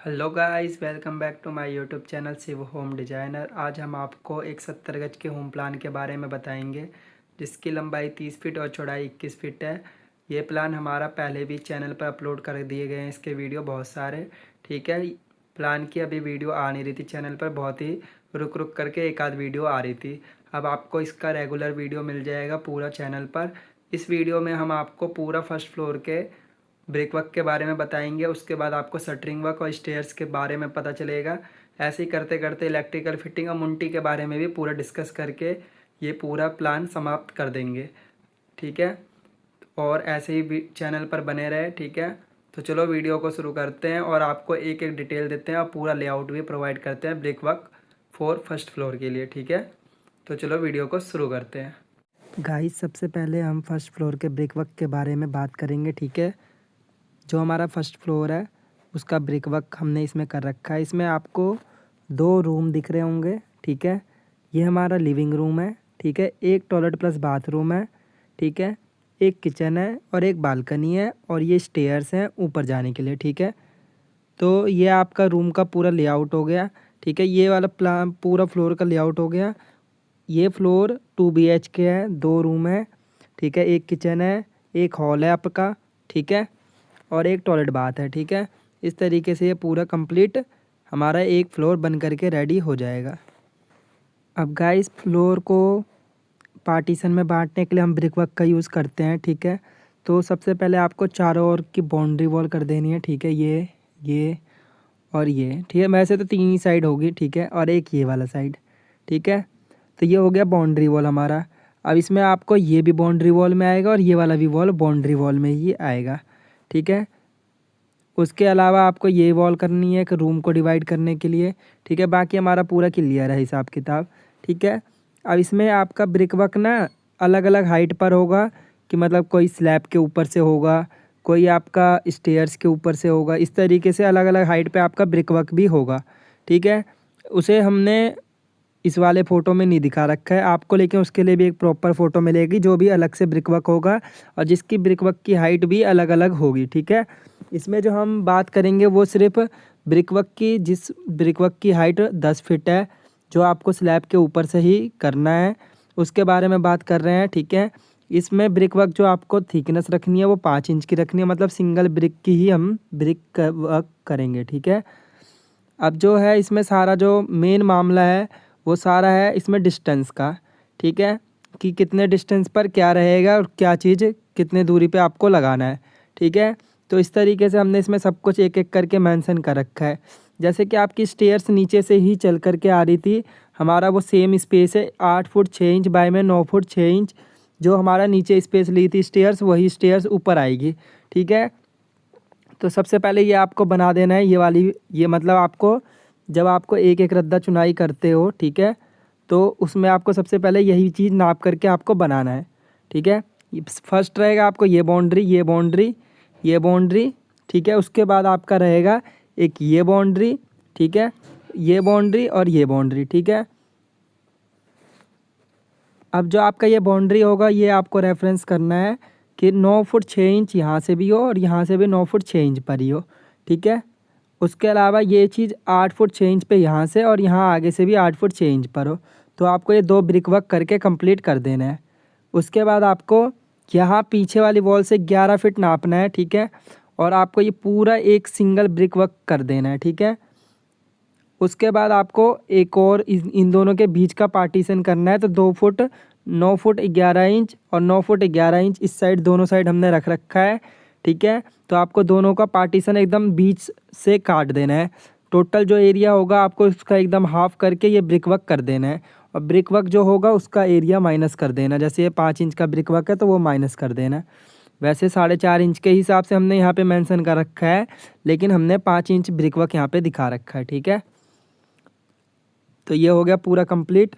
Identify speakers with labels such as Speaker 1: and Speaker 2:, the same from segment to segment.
Speaker 1: Hello guys, welcome back to my YouTube channel Shiv home designer. आज हम आपको एक 70 गज के होम प्लान के बारे में बताएंगे, जिसकी लंबाई 30 फीट और चौड़ाई 21 फीट है। ये प्लान हमारा पहले भी चैनल पर अपलोड कर दिए गए हैं, इसके वीडियो बहुत सारे। ठीक है, प्लान की अभी वीडियो आ नहीं रही थी चैनल पर, बहुत ही रुक रुक करके एक आध वीडियो आ रही थी। अब आपको इसका रेगुलर वीडियो मिल जाएगा पूरा चैनल पर। इस वीडियो में हम आपको पूरा फर्स्ट फ्लोर के ब्रिक वर्क के बारे में बताएंगे, उसके बाद आपको शटरिंग वर्क और स्टेयर्स के बारे में पता चलेगा। ऐसे ही करते करते इलेक्ट्रिकल फिटिंग और मुंटी के बारे में भी पूरा डिस्कस करके ये पूरा प्लान समाप्त कर देंगे। ठीक है, और ऐसे ही चैनल पर बने रहे। ठीक है, तो चलो वीडियो को शुरू करते हैं और आपको एक एक डिटेल देते हैं और पूरा लेआउट भी प्रोवाइड करते हैं brick work for first floor के लिए। ठीक है, तो चलो वीडियो को शुरू करते हैं। गाइस, सबसे पहले हम फर्स्ट फ्लोर के ब्रिक वर्क के बारे में बात करेंगे। ठीक है, जो हमारा फर्स्ट फ्लोर है उसका ब्रिक वर्क हमने इसमें कर रखा है। इसमें आपको 2 रूम दिख रहे होंगे। ठीक है, ये हमारा लिविंग रूम है। ठीक है, एक टॉयलेट प्लस बाथरूम है। ठीक है, एक किचन है और एक बालकनी है और ये स्टेयर्स हैं ऊपर जाने के लिए। ठीक है, तो ये आपका रूम का पूरा लेआउट हो गया। ठीक है, ये वाला प्लान पूरा फ्लोर का लेआउट हो गया। ये फ्लोर 2 BHK है, 2 रूम है। ठीक है, एक किचन है, एक हॉल है आपका। ठीक है, और एक टॉयलेट बाथ है। ठीक है, इस तरीके से ये पूरा कंप्लीट हमारा एक फ्लोर बन करके रेडी हो जाएगा। अब गाइस, फ्लोर को पार्टीशन में बांटने के लिए हम ब्रिक वर्क का यूज़ करते हैं। ठीक है, तो सबसे पहले आपको चारों ओर की बाउंड्री वॉल कर देनी है। ठीक है, ये और ये। ठीक है, वैसे तो 3 ही साइड होगी। ठीक है, और एक ये वाला साइड। ठीक है, तो ये हो गया बाउंड्री वॉल हमारा। अब इसमें आपको ये भी बाउंड्री वॉल में आएगा और ये वाला भी वॉल बाउंड्री वॉल में ही आएगा। ठीक है, उसके अलावा आपको ये वॉल करनी है कि रूम को डिवाइड करने के लिए। ठीक है, बाकी हमारा पूरा क्लियर है हिसाब किताब। ठीक है, अब इसमें आपका ब्रिक वर्क ना अलग अलग हाइट पर होगा, कि मतलब कोई स्लैब के ऊपर से होगा, कोई आपका स्टेयर्स के ऊपर से होगा। इस तरीके से अलग अलग हाइट पे आपका ब्रिक वर्क भी होगा। ठीक है, उसे हमने इस वाले फ़ोटो में नहीं दिखा रखा है आपको, लेकिन उसके लिए भी एक प्रॉपर फ़ोटो मिलेगी जो भी अलग से ब्रिक वर्क होगा और जिसकी ब्रिक वर्क की हाइट भी अलग अलग होगी। ठीक है, इसमें जो हम बात करेंगे वो सिर्फ ब्रिक वर्क की, जिस ब्रिक वर्क की हाइट 10 फीट है, जो आपको स्लैब के ऊपर से ही करना है, उसके बारे में बात कर रहे हैं। ठीक है, इसमें ब्रिक वर्क जो आपको थिकनेस रखनी है वो 5 इंच की रखनी है, मतलब सिंगल ब्रिक की ही हम ब्रिक वर्क करेंगे। ठीक है, अब जो है इसमें सारा जो मेन मामला है वो सारा है इसमें डिस्टेंस का। ठीक है, कि कितने डिस्टेंस पर क्या रहेगा और क्या चीज़ कितने दूरी पे आपको लगाना है। ठीक है, तो इस तरीके से हमने इसमें सब कुछ एक एक करके मेंशन कर रखा है। जैसे कि आपकी स्टेयर्स नीचे से ही चल करके आ रही थी, हमारा वो सेम स्पेस है 8 फुट 6 इंच बाय में 9 फुट 6 इंच। जो हमारा नीचे स्पेस ली थी स्टेयर्स, वही स्टेयर्स ऊपर आएगी। ठीक है, तो सबसे पहले ये आपको बना देना है ये वाली, ये मतलब आपको जब आपको एक एक रद्दा चुनाई करते हो, ठीक है, तो उसमें आपको सबसे पहले यही चीज़ नाप करके आपको बनाना है। ठीक है, फर्स्ट रहेगा आपको ये बाउंड्री, ये बाउंड्री, ये बाउंड्री। ठीक है, उसके बाद आपका रहेगा एक ये बाउंड्री। ठीक है, ये बाउंड्री और ये बाउंड्री। ठीक है, अब जो आपका ये बाउंड्री होगा ये आपको रेफरेंस करना है कि 9 फुट 6 इंच यहाँ से भी हो और यहाँ से भी 9 फुट 6 इंच पर ही हो। ठीक है, उसके अलावा ये चीज़ 8 फुट 6 इंच पे यहाँ से और यहाँ आगे से भी 8 फुट 6 इंच पर हो। तो आपको ये 2 ब्रिक वर्क करके कंप्लीट कर देना है। उसके बाद आपको यहाँ पीछे वाली वॉल से 11 फीट नापना है। ठीक है, और आपको ये पूरा एक सिंगल ब्रिक वर्क कर देना है। ठीक है, उसके बाद आपको एक और इन दोनों के बीच का पार्टीशन करना है। तो 2 फुट 9 फुट 11 इंच और 9 फुट 11 इंच इस साइड, दोनों साइड हमने रख रखा है। ठीक है, तो आपको दोनों का पार्टीशन एकदम बीच से काट देना है। टोटल जो एरिया होगा आपको उसका एकदम हाफ करके ये ब्रिक वर्क कर देना है, और ब्रिक वर्क जो होगा उसका एरिया माइनस कर देना। जैसे ये 5 इंच का ब्रिक वर्क है तो वो माइनस कर देना। वैसे 4.5 इंच के हिसाब से हमने यहाँ पे मेंशन कर रखा है, लेकिन हमने 5 इंच ब्रिक वर्क यहाँ पे दिखा रखा है। ठीक है, तो ये हो गया पूरा कंप्लीट।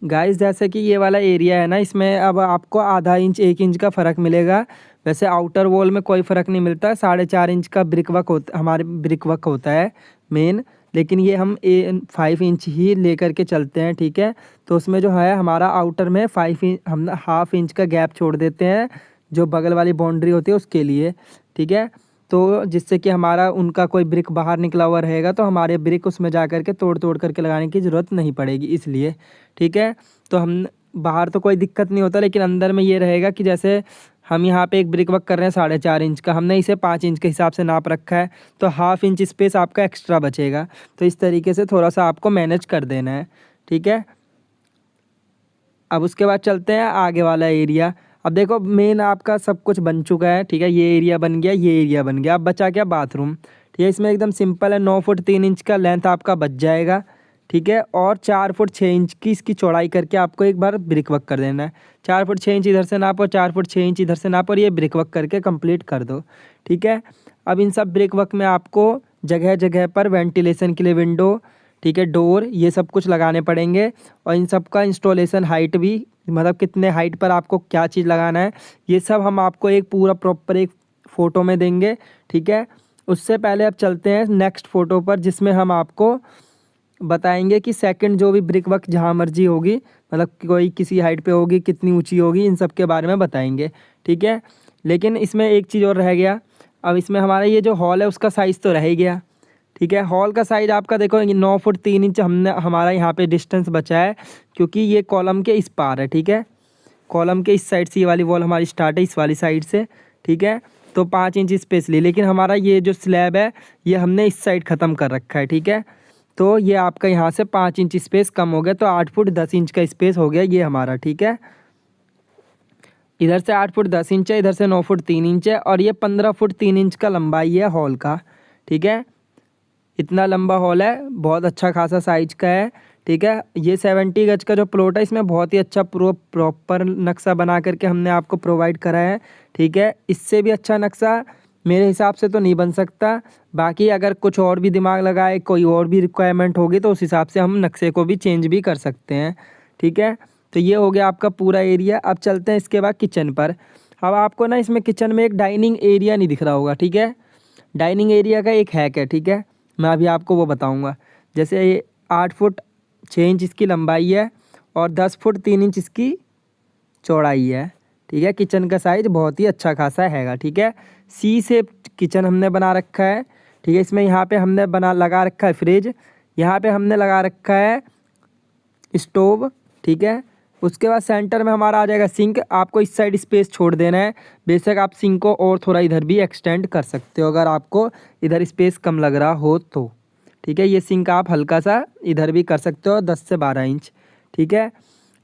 Speaker 1: गाइस, जैसे कि ये वाला एरिया है ना, इसमें अब आपको आधा इंच 1 इंच का फ़र्क मिलेगा। वैसे आउटर वॉल में कोई फ़र्क नहीं मिलता, 4.5 इंच का ब्रिक वर्क होता, हमारे ब्रिक वर्क होता है मेन, लेकिन ये हम 5 इंच ही लेकर के चलते हैं। ठीक है, तो उसमें जो है हमारा आउटर में 5 इंच, हम ½ इंच का गैप छोड़ देते हैं जो बगल वाली बाउंड्री होती है उसके लिए। ठीक है, तो जिससे कि हमारा उनका कोई ब्रिक बाहर निकला हुआ रहेगा तो हमारे ब्रिक उसमें जा कर के तोड़ तोड़ करके लगाने की ज़रूरत नहीं पड़ेगी इसलिए। ठीक है, तो हम बाहर तो कोई दिक्कत नहीं होता, लेकिन अंदर में ये रहेगा कि जैसे हम यहाँ पे एक ब्रिक वर्क कर रहे हैं 4.5 इंच का, हमने इसे 5 इंच के हिसाब से नाप रखा है, तो 1/2 इंच स्पेस आपका एक्स्ट्रा बचेगा। तो इस तरीके से थोड़ा सा आपको मैनेज कर देना है। ठीक है, अब उसके बाद चलते हैं आगे वाला एरिया। अब देखो मेन आपका सब कुछ बन चुका है। ठीक है, ये एरिया बन गया, ये एरिया बन गया। अब बचा क्या, बाथरूम। ठीक है, इसमें एकदम सिंपल है, 9 फुट 3 इंच का लेंथ आपका बच जाएगा। ठीक है, और 4 फुट 6 इंच की इसकी चौड़ाई करके आपको एक बार ब्रिक वर्क कर देना है। 4 फुट 6 इंच इधर से नापो, 4 फुट 6 इंच इधर से नापो और ये ब्रिक वर्क करके कंप्लीट कर दो। ठीक है, अब इन सब ब्रिक वर्क में आपको जगह जगह पर वेंटिलेशन के लिए विंडो, ठीक है, डोर, ये सब कुछ लगाने पड़ेंगे। और इन सब का इंस्टॉलेशन हाइट भी, मतलब कितने हाइट पर आपको क्या चीज़ लगाना है, ये सब हम आपको एक पूरा प्रॉपर एक फ़ोटो में देंगे। ठीक है, उससे पहले अब चलते हैं नेक्स्ट फ़ोटो पर, जिसमें हम आपको बताएंगे कि सेकंड जो भी ब्रिक वर्क जहाँ मर्जी होगी, मतलब कोई किसी हाइट पे होगी, कितनी ऊंची होगी, इन सब के बारे में बताएंगे। ठीक है, लेकिन इसमें एक चीज़ और रह गया। अब इसमें हमारा ये जो हॉल है उसका साइज़ तो रह ही गया। ठीक है, हॉल का साइज़ आपका देखो 9 फुट 3 इंच हमने हमारा यहाँ पे डिस्टेंस बचा है, क्योंकि ये कॉलम के इस पार है। ठीक है, कॉलम के इस साइड से ये वाली वॉल हमारी स्टार्ट है, इस वाली साइड से। ठीक है, तो 5 इंच स्पेस ली, लेकिन हमारा ये जो स्लैब है ये हमने इस साइड ख़त्म कर रखा है। ठीक है, तो ये आपका यहाँ से 5 इंच स्पेस कम हो गया, तो 8 फुट 10 इंच का स्पेस हो गया ये हमारा। ठीक है, इधर से 8 फुट 10 इंच है, इधर से 9 फुट 3 इंच है, और ये 15 फुट 3 इंच का लंबाई है हॉल का। ठीक है, इतना लंबा हॉल है, बहुत अच्छा खासा साइज का है। ठीक है, ये 70 गज का जो प्लॉट है, इसमें बहुत ही अच्छा प्रॉपर नक्शा बना करके हमने आपको प्रोवाइड करा है। ठीक है, इससे भी अच्छा नक्शा मेरे हिसाब से तो नहीं बन सकता। बाकी अगर कुछ और भी दिमाग लगाए, कोई और भी रिक्वायरमेंट होगी, तो उस हिसाब से हम नक्शे को भी चेंज भी कर सकते हैं। ठीक है, तो ये हो गया आपका पूरा एरिया। अब चलते हैं इसके बाद किचन पर। अब आपको ना इसमें किचन में एक डाइनिंग एरिया नहीं दिख रहा होगा। ठीक है, डाइनिंग एरिया का एक हैक है। ठीक है, मैं अभी आपको वो बताऊंगा। जैसे ये 8 फुट 6 इंच इसकी लंबाई है और 10 फुट 3 इंच इसकी चौड़ाई है। ठीक है, किचन का साइज़ बहुत ही अच्छा खासा हैगा। ठीक है, सी शेप किचन हमने बना रखा है। ठीक है, इसमें यहाँ पे हमने लगा रखा है फ्रिज, यहाँ पे हमने लगा रखा है स्टोव। ठीक है, उसके बाद सेंटर में हमारा आ जाएगा सिंक। आपको इस साइड स्पेस छोड़ देना है, बेशक आप सिंक को और थोड़ा इधर भी एक्सटेंड कर सकते हो अगर आपको इधर स्पेस कम लग रहा हो तो। ठीक है, ये सिंक आप हल्का सा इधर भी कर सकते हो 10 से 12 इंच। ठीक है,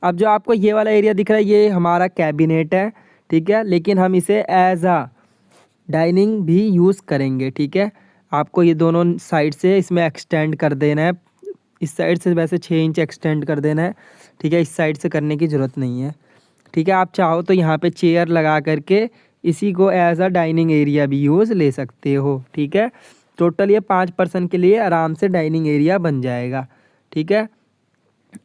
Speaker 1: अब जो आपको ये वाला एरिया दिख रहा है ये हमारा कैबिनेट है। ठीक है, लेकिन हम इसे एज आ डाइनिंग भी यूज़ करेंगे। ठीक है, आपको ये दोनों साइड से इसमें एक्सटेंड कर देना है। इस साइड से वैसे 6 इंच एक्सटेंड कर देना है। ठीक है, इस साइड से करने की ज़रूरत नहीं है। ठीक है, आप चाहो तो यहाँ पे चेयर लगा करके इसी को एज अ डाइनिंग एरिया भी यूज़ ले सकते हो। ठीक है, टोटल ये 5 पर्सन के लिए आराम से डाइनिंग एरिया बन जाएगा। ठीक है,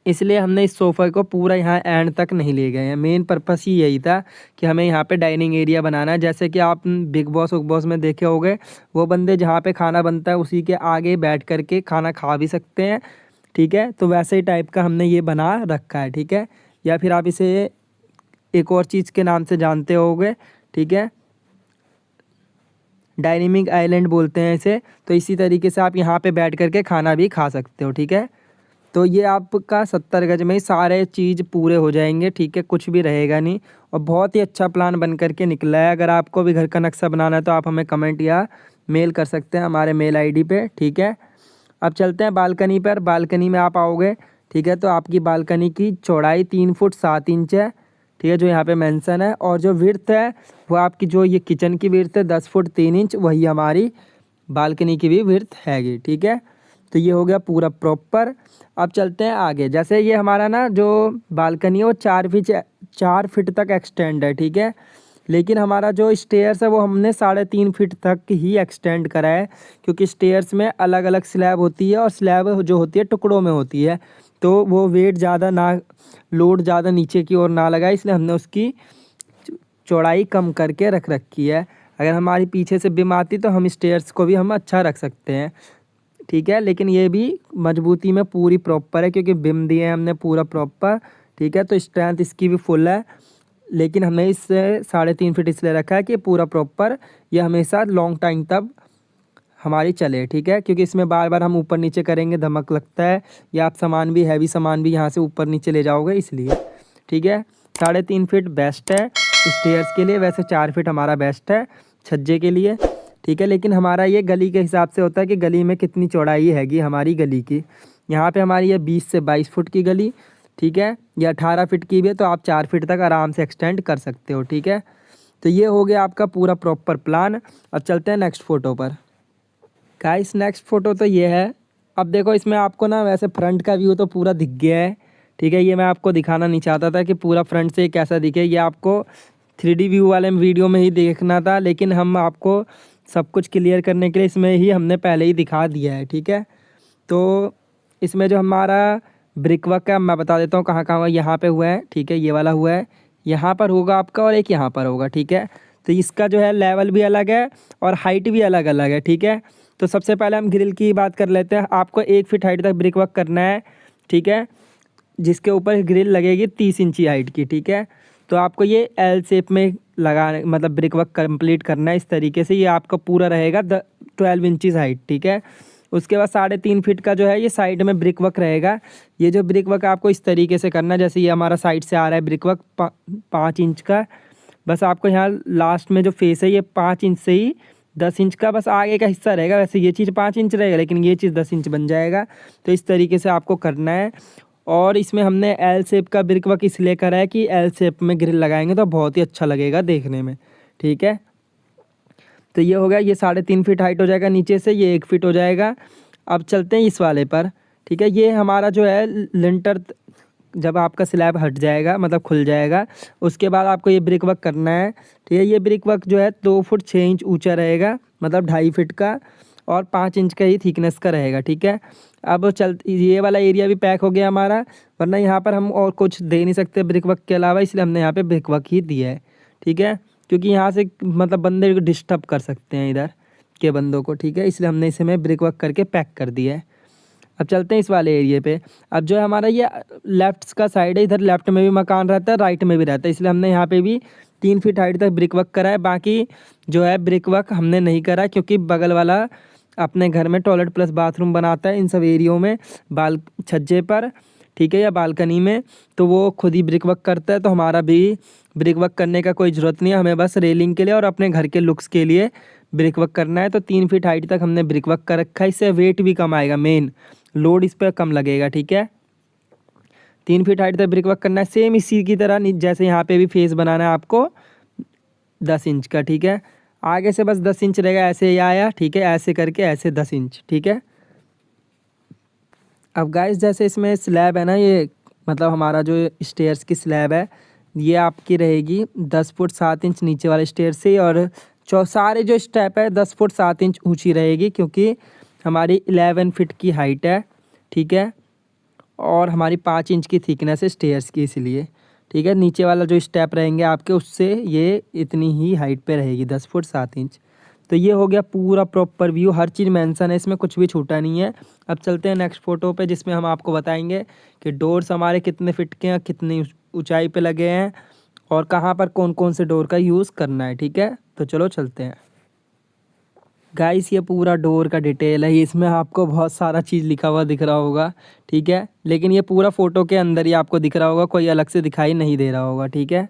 Speaker 1: इसलिए हमने इस सोफ़े को पूरा यहाँ एंड तक नहीं ले गए हैं। मेन पर्पस ही यही था कि हमें यहाँ पे डाइनिंग एरिया बनाना है। जैसे कि आप बिग बॉस उग बॉस में देखे होंगे, वो बंदे जहाँ पे खाना बनता है उसी के आगे बैठ करके खाना खा भी सकते हैं। ठीक है, तो वैसे ही टाइप का हमने ये बना रखा है। ठीक है, या फिर आप इसे एक और चीज़ के नाम से जानते होंगे। ठीक है, डायनेमिक आइलैंड बोलते हैं इसे। तो इसी तरीके से आप यहाँ पे बैठ करके खाना भी खा सकते हो। ठीक है, तो ये आपका 70 गज में ही सारे चीज़ पूरे हो जाएंगे। ठीक है, कुछ भी रहेगा नहीं, और बहुत ही अच्छा प्लान बन करके निकला है। अगर आपको भी घर का नक्शा बनाना है तो आप हमें कमेंट या मेल कर सकते हैं हमारे मेल आईडी पे। ठीक है, अब चलते हैं बालकनी पर। बालकनी में आप आओगे, ठीक है, तो आपकी बालकनी की चौड़ाई 3 फुट 7 इंच है। ठीक है, जो यहाँ पे मेंशन है, और जो विड्थ है वो आपकी जो ये किचन की विड्थ है 10 फुट 3 इंच, वही हमारी बालकनी की भी विड्थ हैगी। ठीक है, तो ये हो गया पूरा प्रॉपर। अब चलते हैं आगे। जैसे ये हमारा ना जो बालकनी है वो 4 फीट तक एक्सटेंड है। ठीक है, लेकिन हमारा जो स्टेयर्स है वो हमने 3.5 फीट तक ही एक्सटेंड करा है, क्योंकि स्टेयर्स में अलग अलग स्लैब होती है और स्लैब जो होती है टुकड़ों में होती है, तो वो वेट ज़्यादा ना, लोड ज़्यादा नीचे की ओर ना लगाए, इसलिए हमने उसकी चौड़ाई कम करके रख रखी है। अगर हमारी पीछे से बिम आती तो हम स्टेयर्स को भी हम अच्छा रख सकते हैं। ठीक है, लेकिन ये भी मजबूती में पूरी प्रॉपर है, क्योंकि बिम दिए हैं हमने पूरा प्रॉपर। ठीक है, तो स्ट्रेंथ इसकी भी फुल है। लेकिन हमें इससे 3.5 फीट इसलिए रखा है कि पूरा प्रॉपर ये हमेशा लॉन्ग टाइम तक हमारी चले, ठीक है। क्योंकि इसमें बार बार हम ऊपर नीचे करेंगे धमक लगता है, या आप सामान भी हैवी सामान भी यहाँ से ऊपर नीचे ले जाओगे, इसलिए ठीक है। 3.5 फीट बेस्ट है स्टेयर्स के लिए, वैसे 4 फीट हमारा बेस्ट है छज्जे के लिए, ठीक है। लेकिन हमारा ये गली के हिसाब से होता है कि गली में कितनी चौड़ाई हैगी हमारी गली की। यहाँ पे हमारी ये 20 से 22 फुट की गली, ठीक है, या 18 फीट की भी है, तो आप 4 फीट तक आराम से एक्सटेंड कर सकते हो, ठीक है। तो ये हो गया आपका पूरा प्रॉपर प्लान। अब चलते हैं नेक्स्ट फ़ोटो पर। गाइस नेक्स्ट फ़ोटो तो ये है। अब देखो इसमें आपको ना वैसे फ्रंट का व्यू तो पूरा दिख गया है, ठीक है। ये मैं आपको दिखाना नहीं चाहता था कि पूरा फ्रंट से कैसा दिखे, ये आपको 3D व्यू वाले वीडियो में ही देखना था, लेकिन हम आपको सब कुछ क्लियर करने के लिए इसमें ही हमने पहले ही दिखा दिया है, ठीक है। तो इसमें जो हमारा ब्रिक वर्क है मैं बता देता हूँ कहाँ कहाँ हुआ। यहाँ पे हुआ है, ठीक है, ये वाला हुआ है, यहाँ पर होगा आपका और एक यहाँ पर होगा, ठीक है। तो इसका जो है लेवल भी अलग है और हाइट भी अलग अलग है, ठीक है। तो सबसे पहले हम ग्रिल की बात कर लेते हैं। आपको 1 फीट हाइट तक ब्रिक वर्क करना है, ठीक है, जिसके ऊपर ग्रिल लगेगी 30 इंची हाइट की, ठीक है। तो आपको ये एल शेप में लगाने मतलब ब्रिक वर्क कंप्लीट करना है इस तरीके से। ये आपका पूरा रहेगा 12 इंचज़ हाइट, ठीक है। उसके बाद 3.5 फीट का जो है ये साइड में ब्रिक वर्क रहेगा। ये जो ब्रिक वर्क आपको इस तरीके से करना है, जैसे ये हमारा साइड से आ रहा है ब्रिक वर्क 5 इंच का। बस आपको यहाँ लास्ट में जो फेस है ये 5 इंच से ही 10 इंच का बस आगे का हिस्सा रहेगा। वैसे ये चीज़ 5 इंच रहेगा, लेकिन ये चीज़ 10 इंच बन जाएगा। तो इस तरीके से आपको करना है। और इसमें हमने एल शेप का ब्रिक वर्क इसलिए करा है कि एल शेप में ग्रिल लगाएंगे तो बहुत ही अच्छा लगेगा देखने में, ठीक है। तो ये हो गया, ये 3.5 फीट हाइट हो जाएगा नीचे से, ये 1 फीट हो जाएगा। अब चलते हैं इस वाले पर, ठीक है। ये हमारा जो है लिंटर जब आपका स्लैब हट जाएगा मतलब खुल जाएगा, उसके बाद आपको ये ब्रिक वर्क करना है, ठीक है। ये ब्रिक वर्क जो है 2 फुट 6 इंच ऊँचा रहेगा, मतलब 2.5 फीट का, और 5 इंच का ही थिकनेस का रहेगा, ठीक है। अब ये वाला एरिया भी पैक हो गया हमारा, वरना यहाँ पर हम और कुछ दे नहीं सकते ब्रिक वर्क के अलावा, इसलिए हमने यहाँ पे ब्रिक वर्क ही दिया है, ठीक है। क्योंकि यहाँ से मतलब बंदे को डिस्टर्ब कर सकते हैं इधर के बंदों को, ठीक है, इसलिए हमने इसे में ब्रिक वर्क करके पैक कर दिया है। अब चलते हैं इस वाले एरिया पे। अब जो है हमारा ये लेफ्ट का साइड है, इधर लेफ्ट में भी मकान रहता है, राइट में भी रहता है, इसलिए हमने यहाँ पे भी 3 फीट हाइट तक ब्रिक वर्क करा है। बाकी जो है ब्रिक वर्क हमने नहीं करा, क्योंकि बगल वाला अपने घर में टॉयलेट प्लस बाथरूम बनाता है इन सब एरियो में, छज्जे पर, ठीक है, या बालकनी में, तो वो खुद ही ब्रिक वर्क करता है। तो हमारा भी ब्रिक वर्क करने का कोई ज़रूरत नहीं है, हमें बस रेलिंग के लिए और अपने घर के लुक्स के लिए ब्रिक वर्क करना है। तो 3 फीट हाइट तक हमने ब्रिक वर्क कर रखा है, इससे वेट भी कम आएगा, मेन लोड इस पर कम लगेगा, ठीक है। 3 फीट हाइट तक ब्रिक वर्क करना है, सेम इसी की तरह जैसे यहाँ पे भी फेस बनाना है आपको 10 इंच का, ठीक है। आगे से बस 10 इंच रहेगा, ऐसे ही आया, ठीक है, ऐसे करके ऐसे 10 इंच, ठीक है। अब गाइस जैसे इसमें स्लैब है ना, ये मतलब हमारा जो स्टेयर्स की स्लैब है, ये आपकी रहेगी 10 फुट 7 इंच नीचे वाले स्टेयर से, और सारे जो स्टेप है 10 फुट 7 इंच ऊंची रहेगी, क्योंकि हमारी 11 फीट की हाइट है, ठीक है, और हमारी 5 इंच की थिकनेस है स्टेयर्स की, इसलिए, ठीक है। नीचे वाला जो स्टेप रहेंगे आपके, उससे ये इतनी ही हाइट पे रहेगी 10 फुट 7 इंच। तो ये हो गया पूरा प्रॉपर व्यू, हर चीज़ मेंशन है इसमें, कुछ भी छूटा नहीं है। अब चलते हैं नेक्स्ट फ़ोटो पे, जिसमें हम आपको बताएंगे कि डोर्स हमारे कितने फिट के हैं, कितनी ऊंचाई पे लगे हैं, और कहाँ पर कौन कौन से डोर का यूज़ करना है, ठीक है। तो चलो चलते हैं। गाइस ये पूरा डोर का डिटेल है, इसमें आपको बहुत सारा चीज़ लिखा हुआ दिख रहा होगा, ठीक है, लेकिन ये पूरा फ़ोटो के अंदर ही आपको दिख रहा होगा, कोई अलग से दिखाई नहीं दे रहा होगा, ठीक है।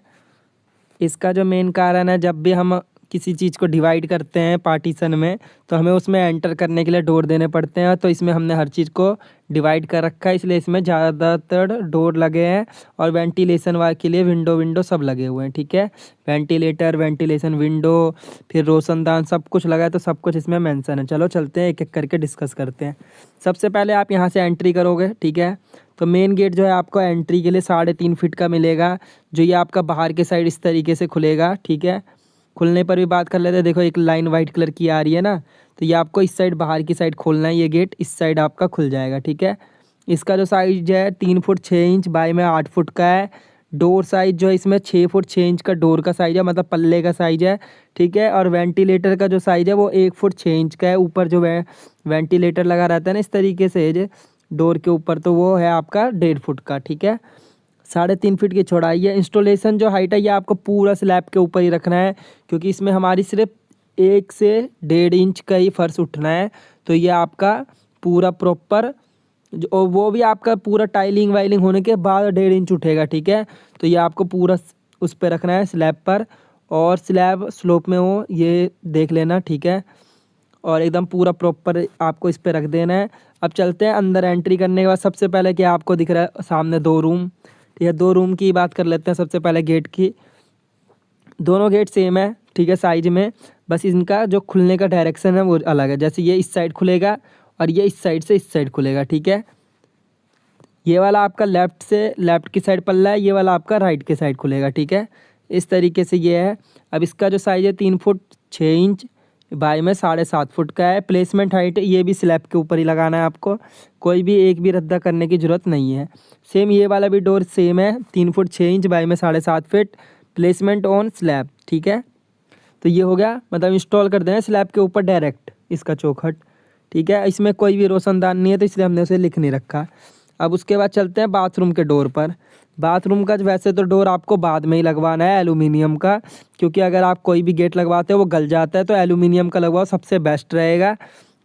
Speaker 1: इसका जो मेन कारण है, जब भी हम किसी चीज़ को डिवाइड करते हैं पार्टीशन में, तो हमें उसमें एंटर करने के लिए डोर देने पड़ते हैं। तो इसमें हमने हर चीज़ को डिवाइड कर रखा है, इसलिए इसमें ज़्यादातर डोर लगे हैं, और वेंटिलेशन के लिए विंडो सब लगे हुए हैं, ठीक है। वेंटिलेटर, वेंटिलेशन विंडो, फिर रोशनदान, सब कुछ लगा है, तो सब कुछ इसमें मेंशन है। चलो चलते हैं, एक एक करके डिस्कस करते हैं। सबसे पहले आप यहाँ से एंट्री करोगे, ठीक है। तो मेन गेट जो है आपको एंट्री के लिए 3.5 फीट का मिलेगा, जो ये आपका बाहर के साइड इस तरीके से खुलेगा, ठीक है। खुलने पर भी बात कर लेते हैं, देखो एक लाइन वाइट कलर की आ रही है ना, तो ये आपको इस साइड बाहर की साइड खोलना है, ये गेट इस साइड आपका खुल जाएगा, ठीक है। इसका जो साइज है 3 फुट 6 इंच बाय में 8 फुट का है। डोर साइज जो है इसमें 6 फुट 6 इंच का डोर का साइज है, मतलब पल्ले का साइज है, ठीक है। और वेंटिलेटर का जो साइज है वो 1 फुट 6 इंच का है। ऊपर जो वेंटिलेटर लगा रहता है ना इस तरीके से डोर के ऊपर, तो वो है आपका 1.5 फुट का, ठीक है। 3.5 फीट की चौड़ाई है। इंस्टॉलेशन जो हाइट है ये आपको पूरा स्लैब के ऊपर ही रखना है, क्योंकि इसमें हमारी सिर्फ 1 से 1.5 इंच का ही फर्श उठना है। तो ये आपका पूरा प्रॉपर और वो भी आपका पूरा टाइलिंग वाइलिंग होने के बाद 1.5 इंच उठेगा, ठीक है। तो ये आपको पूरा उस पर रखना है स्लैब पर, और स्लैब स्लोप में हो ये देख लेना, ठीक है। और एकदम पूरा प्रॉपर आपको इस पे रख देना है। अब चलते हैं अंदर। एंट्री करने के बाद सबसे पहले क्या आपको दिख रहा है सामने 2 रूम, ठीक है। 2 रूम की बात कर लेते हैं सबसे पहले गेट की। दोनों गेट सेम है, ठीक है, साइज में, बस इनका जो खुलने का डायरेक्शन है वो अलग है। जैसे ये इस साइड खुलेगा और ये इस साइड से इस साइड खुलेगा, ठीक है। ये वाला आपका लेफ़्ट की साइड पल्ला है, ये वाला आपका राइट के साइड खुलेगा, ठीक है। इस तरीके से ये है। अब इसका जो साइज़ है 3 फुट 6 इंच बाई में 7.5 फुट का है। प्लेसमेंट हाइट ये भी स्लैब के ऊपर ही लगाना है आपको, कोई भी एक भी रद्दा करने की ज़रूरत नहीं है। सेम ये वाला भी डोर सेम है, 3 फुट 6 इंच बाई में 7.5 फीट, प्लेसमेंट ऑन स्लैब, ठीक है। तो ये हो गया, मतलब इंस्टॉल कर दें स्लैब के ऊपर डायरेक्ट इसका चौखट, ठीक है। इसमें कोई भी रोशनदान नहीं है तो इसलिए हमने उसे लिख नहीं रखा। अब उसके बाद चलते हैं बाथरूम के डोर पर। बाथरूम का वैसे तो डोर आपको बाद में ही लगवाना है एलुमिनियम का, क्योंकि अगर आप कोई भी गेट लगवाते हो वो गल जाता है, तो एलुमिनियम का लगवाओ सबसे बेस्ट रहेगा,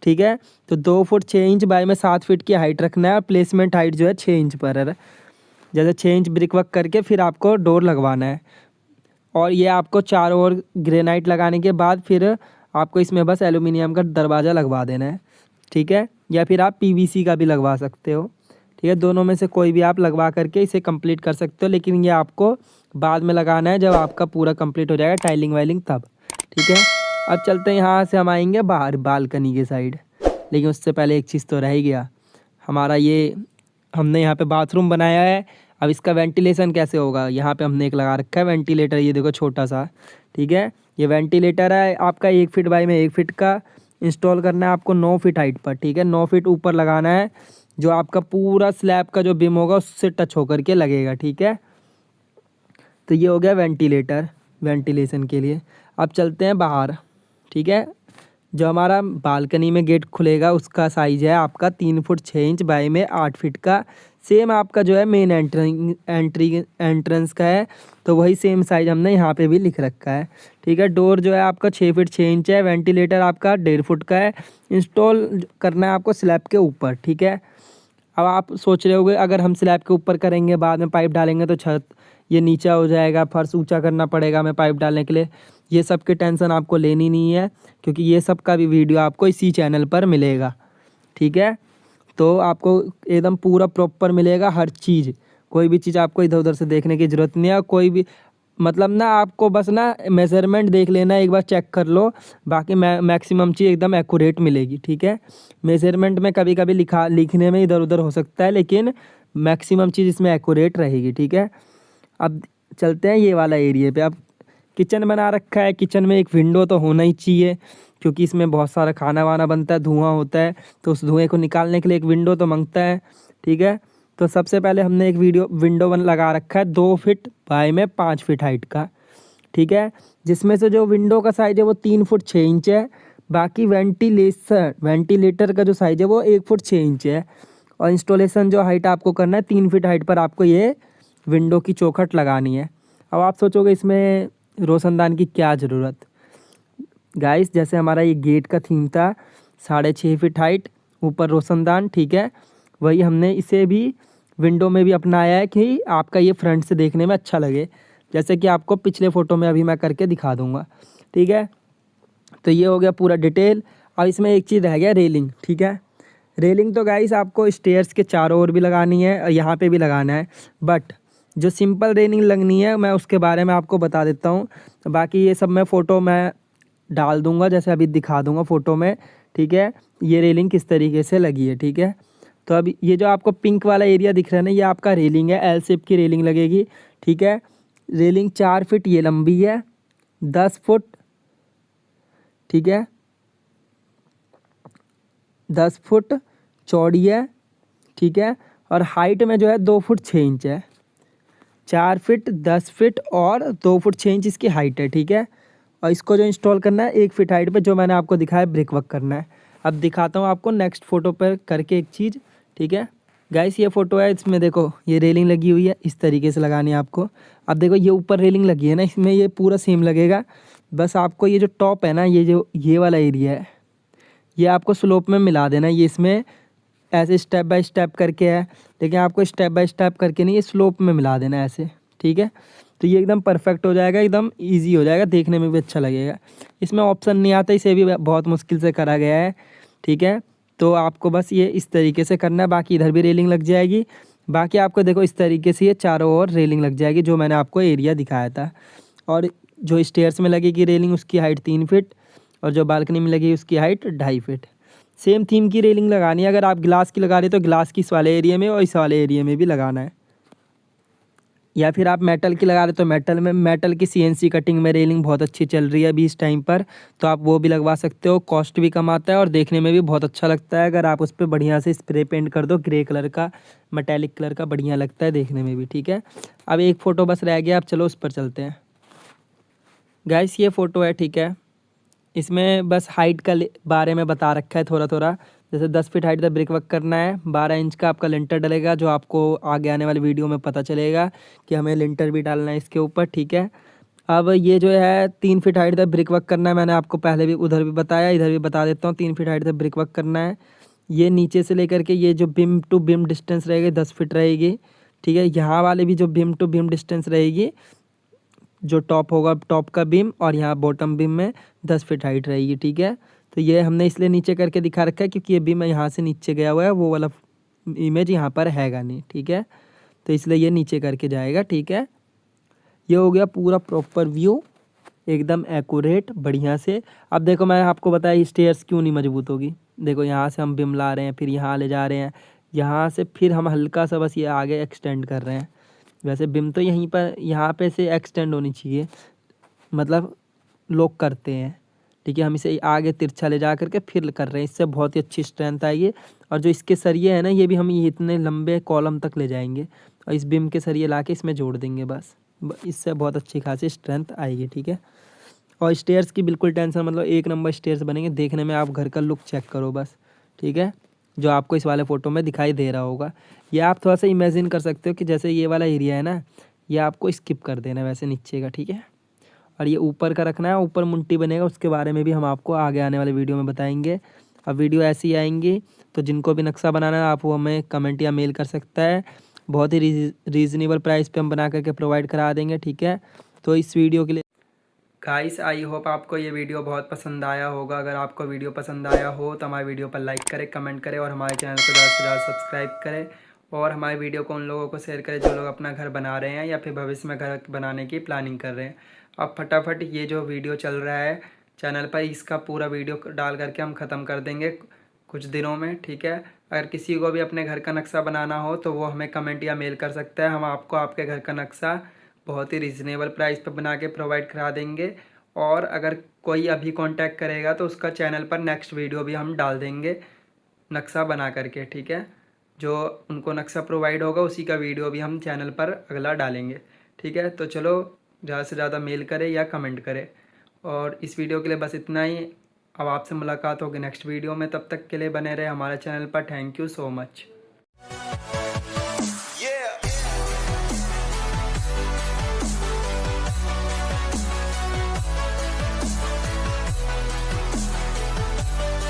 Speaker 1: ठीक है। तो 2 फुट 6 इंच बाई में 7 फीट की हाइट रखना है, और प्लेसमेंट हाइट जो है 6 इंच पर है। जैसे 6 इंच ब्रिक वर्क करके फिर आपको डोर लगवाना है। और ये आपको चारों ओर ग्रेनाइट लगाने के बाद फिर आपको इसमें बस एलुमिनियम का दरवाज़ा लगवा देना है, ठीक है। या फिर आप पीवीसी का भी लगवा सकते हो, ठीक है। दोनों में से कोई भी आप लगवा करके इसे कंप्लीट कर सकते हो, लेकिन ये आपको बाद में लगाना है जब आपका पूरा कंप्लीट हो जाएगा टाइलिंग वाइलिंग तब, ठीक है। अब चलते हैं, यहाँ से हम आएंगे बाहर बालकनी के साइड, लेकिन उससे पहले एक चीज़ तो रह ही गया हमारा। ये हमने यहाँ पे बाथरूम बनाया है, अब इसका वेंटिलेशन कैसे होगा। यहाँ पे हमने एक लगा रखा है वेंटिलेटर, ये देखो छोटा सा, ठीक है। ये वेंटिलेटर है आपका 1 फीट बाई में 1 फीट का। इंस्टॉल करना है आपको 9 फीट हाइट पर, ठीक है। 9 फीट ऊपर लगाना है, जो आपका पूरा स्लैब का जो बिम होगा उससे टच होकर के लगेगा, ठीक है। तो ये हो गया वेंटिलेटर वेंटिलेशन के लिए। अब चलते हैं बाहर, ठीक है। जो हमारा बालकनी में गेट खुलेगा उसका साइज़ है आपका 3 फुट 6 इंच बाई में 8 फीट का। सेम आपका जो है मेन एंट्रेंस का है, तो वही सेम साइज़ हमने यहाँ पे भी लिख रखा है, ठीक है। डोर जो है आपका 6 फीट 6 इंच है। वेंटिलेटर आपका 1.5 फुट का है। इंस्टॉल करना है आपको स्लैब के ऊपर, ठीक है। अब आप सोच रहे होगे अगर हम स्लैब के ऊपर करेंगे बाद में पाइप डालेंगे तो छत ये नीचा हो जाएगा, फर्श ऊंचा करना पड़ेगा हमें पाइप डालने के लिए। ये सब की टेंशन आपको लेनी नहीं है, क्योंकि ये सब का भी वीडियो आपको इसी चैनल पर मिलेगा, ठीक है। तो आपको एकदम पूरा प्रॉपर मिलेगा हर चीज़, कोई भी चीज़ आपको इधर उधर से देखने की ज़रूरत नहीं है। कोई भी मतलब ना आपको बस ना मेज़रमेंट देख लेना, एक बार चेक कर लो, बाकी मैक्सिमम चीज़ एकदम एक्यूरेट मिलेगी, ठीक है। मेज़रमेंट में कभी कभी लिखने में इधर उधर हो सकता है, लेकिन मैक्सिमम चीज़ इसमें एक्यूरेट रहेगी, ठीक है। अब चलते हैं ये वाला एरिया पे। अब किचन बना रखा है, किचन में एक विंडो तो होना ही चाहिए, क्योंकि इसमें बहुत सारा खाना वाना बनता है, धुआं होता है, तो उस धुएँ को निकालने के लिए एक विंडो तो मांगता है, ठीक है। तो सबसे पहले हमने एक विंडो वन लगा रखा है 2 फीट बाई में 5 फीट हाइट का, ठीक है। जिसमें से जो विंडो का साइज़ है वो 3 फुट 6 इंच है। बाकी वेंटिलेटर का जो साइज़ है वो 1 फुट 6 इंच है। और इंस्टॉलेशन जो हाइट आपको करना है 3 फीट हाइट पर आपको ये विंडो की चौखट लगानी है। अब आप सोचोगे इसमें रोशनदान की क्या ज़रूरत। गाइस जैसे हमारा ये गेट का थीम था 6.5 फीट हाइट ऊपर रोशनदान, ठीक है, वही हमने इसे भी विंडो में भी अपनाया है कि आपका ये फ्रंट से देखने में अच्छा लगे, जैसे कि आपको पिछले फ़ोटो में अभी मैं करके दिखा दूँगा, ठीक है। तो ये हो गया पूरा डिटेल। अब इसमें एक चीज़ रह गया रेलिंग, ठीक है। रेलिंग तो गाइस आपको स्टेयर्स के चारों ओर भी लगानी है और यहाँ पे भी लगाना है, बट जो सिंपल रेलिंग लगनी है मैं उसके बारे में आपको बता देता हूँ। बाकी ये सब मैं फ़ोटो में डाल दूँगा, जैसे अभी दिखा दूँगा फ़ोटो में, ठीक है। ये रेलिंग किस तरीके से लगी है, ठीक है। तो अब ये जो आपको पिंक वाला एरिया दिख रहा है ना, ये आपका रेलिंग है, एल शेप की रेलिंग लगेगी, ठीक है। रेलिंग 4 फीट ये लंबी है, 10 फुट, ठीक है, 10 फुट चौड़ी है, ठीक है। और हाइट में जो है 2 फुट 6 इंच है। 4 फीट 10 फीट और 2 फुट 6 इंच इसकी हाइट है, ठीक है। और इसको जो इंस्टॉल करना है 1 फीट हाइट पे, जो मैंने आपको दिखाया ब्रिक वर्क करना है। अब दिखाता हूँ आपको नेक्स्ट फ़ोटो पर करके एक चीज़, ठीक है। गाइस ये फ़ोटो है, इसमें देखो ये रेलिंग लगी हुई है, इस तरीके से लगानी है आपको। अब देखो ये ऊपर रेलिंग लगी है ना, इसमें ये पूरा सेम लगेगा। बस आपको ये जो टॉप है ना, ये वाला एरिया है, ये आपको स्लोप में मिला देना। ये इसमें ऐसे स्टेप बाय स्टेप करके है, लेकिन आपको स्टेप बाय स्टेप करके नहीं, ये स्लोप में मिला देना है ऐसे, ठीक है। तो ये एकदम परफेक्ट हो जाएगा, एकदम ईजी हो जाएगा, देखने में भी अच्छा लगेगा। इसमें ऑप्शन नहीं आता, इसे भी बहुत मुश्किल से करा गया है, ठीक है। तो आपको बस ये इस तरीके से करना है, बाकी इधर भी रेलिंग लग जाएगी। बाकी आपको देखो इस तरीके से ये चारों ओर रेलिंग लग जाएगी, जो मैंने आपको एरिया दिखाया था। और जो स्टेयर्स में लगेगी रेलिंग, उसकी हाइट 3 फीट, और जो बालकनी में लगेगी उसकी हाइट 2.5 फीट। सेम थीम की रेलिंग लगानी है। अगर आप ग्लास की लगा रहे तो ग्लास की इस वाले एरिया में और इस वाले एरिया में भी लगाना है, या फिर आप मेटल की लगा रहे तो मेटल में। मेटल की CNC कटिंग में रेलिंग बहुत अच्छी चल रही है अभी इस टाइम पर, तो आप वो भी लगवा सकते हो। कॉस्ट भी कम आता है और देखने में भी बहुत अच्छा लगता है। अगर आप उस पर बढ़िया से स्प्रे पेंट कर दो ग्रे कलर का, मेटेलिक कलर का, बढ़िया लगता है देखने में भी, ठीक है। अब एक फ़ोटो बस रह गया, आप चलो उस पर चलते हैं। गाइस ये फ़ोटो है, ठीक है। इसमें बस हाइट का बारे में बता रखा है थोड़ा थोड़ा। जैसे 10 फीट हाइट का ब्रिक वर्क करना है, 12 इंच का आपका लिंटर डलेगा, जो आपको आगे आने वाली वीडियो में पता चलेगा कि हमें लिंटर भी डालना है इसके ऊपर, ठीक है। अब ये जो है 3 फीट हाइट का ब्रिक वर्क करना है, मैंने आपको पहले भी उधर भी बताया, इधर भी बता देता हूँ। 3 फीट हाइट का ब्रिक वर्क करना है। ये नीचे से लेकर के ये जो बिम टू बिम डिस्टेंस रहेगी 10 फीट रहेगी, ठीक है। यहाँ वाले भी जो बिम टू बिम डिस्टेंस रहेगी, जो टॉप होगा टॉप का बीम, और यहाँ बॉटम बीम में 10 फीट हाइट रहेगी, ठीक है। तो ये हमने इसलिए नीचे करके दिखा रखा है क्योंकि ये बीम यहाँ से नीचे गया हुआ है, वो वाला इमेज यहाँ पर हैगा नहीं, ठीक है। तो इसलिए ये नीचे करके जाएगा, ठीक है। ये हो गया पूरा प्रॉपर व्यू, एकदम एक्यूरेट बढ़िया से। अब देखो मैं आपको बताया स्टेयर्स क्यों नहीं मजबूत होगी। देखो यहाँ से हम बीम ला रहे हैं, फिर यहाँ ले जा रहे हैं, यहाँ से फिर हम हल्का सा बस ये आगे एक्सटेंड कर रहे हैं। वैसे बिम तो यहीं पर यहाँ पे से एक्सटेंड होनी चाहिए, मतलब लोग करते हैं, ठीक है। हम इसे आगे तिरछा ले जा करके फिर कर रहे हैं, इससे बहुत ही अच्छी स्ट्रेंथ आएगी। और जो इसके सरिये हैं ना, ये भी हम ये इतने लंबे कॉलम तक ले जाएंगे और इस बिम के सरिये ला के इसमें जोड़ देंगे, बस इससे बहुत अच्छी खासी स्ट्रेंथ आएगी, ठीक है। और स्टेयर्स की बिल्कुल टेंशन, मतलब 1 नंबर स्टेयर्स बनेंगे देखने में। आप घर का लुक चेक करो बस, ठीक है, जो आपको इस वाले फ़ोटो में दिखाई दे रहा होगा। ये आप थोड़ा सा इमेजिन कर सकते हो कि जैसे ये वाला एरिया है ना, ये आपको स्किप कर देना है वैसे नीचे का, ठीक है। और ये ऊपर का रखना है, ऊपर मुंटी बनेगा, उसके बारे में भी हम आपको आगे आने वाले वीडियो में बताएंगे। अब वीडियो ऐसी ही आएंगी, तो जिनको भी नक्शा बनाना है आप वो हमें कमेंट या मेल कर सकता है। बहुत ही रीज़नेबल प्राइस पे हम बना करके प्रोवाइड करा देंगे, ठीक है। तो इस वीडियो के लिए गाइस आई होप आपको ये वीडियो बहुत पसंद आया होगा। अगर आपको वीडियो पसंद आया हो तो हमारे वीडियो पर लाइक करें, कमेंट करें और हमारे चैनल को ज़्यादा से ज़्यादा सब्सक्राइब करें। और हमारे वीडियो को उन लोगों को शेयर करें जो लोग अपना घर बना रहे हैं या फिर भविष्य में घर बनाने की प्लानिंग कर रहे हैं। अब फटाफट ये जो वीडियो चल रहा है चैनल पर, इसका पूरा वीडियो डाल करके हम ख़त्म कर देंगे कुछ दिनों में, ठीक है। अगर किसी को भी अपने घर का नक्शा बनाना हो तो वो हमें कमेंट या मेल कर सकता है, हम आपको आपके घर का नक्शा बहुत ही रिजनेबल प्राइस पर बना के प्रोवाइड करा देंगे। और अगर कोई अभी कांटेक्ट करेगा तो उसका चैनल पर नेक्स्ट वीडियो भी हम डाल देंगे नक्शा बना करके, ठीक है। जो उनको नक्शा प्रोवाइड होगा उसी का वीडियो भी हम चैनल पर अगला डालेंगे, ठीक है। तो चलो ज़्यादा से ज़्यादा मेल करें या कमेंट करें। और इस वीडियो के लिए बस इतना ही। अब आपसे मुलाकात होगी नेक्स्ट वीडियो में, तब तक के लिए बने रहे हमारे चैनल पर। Thank you so much.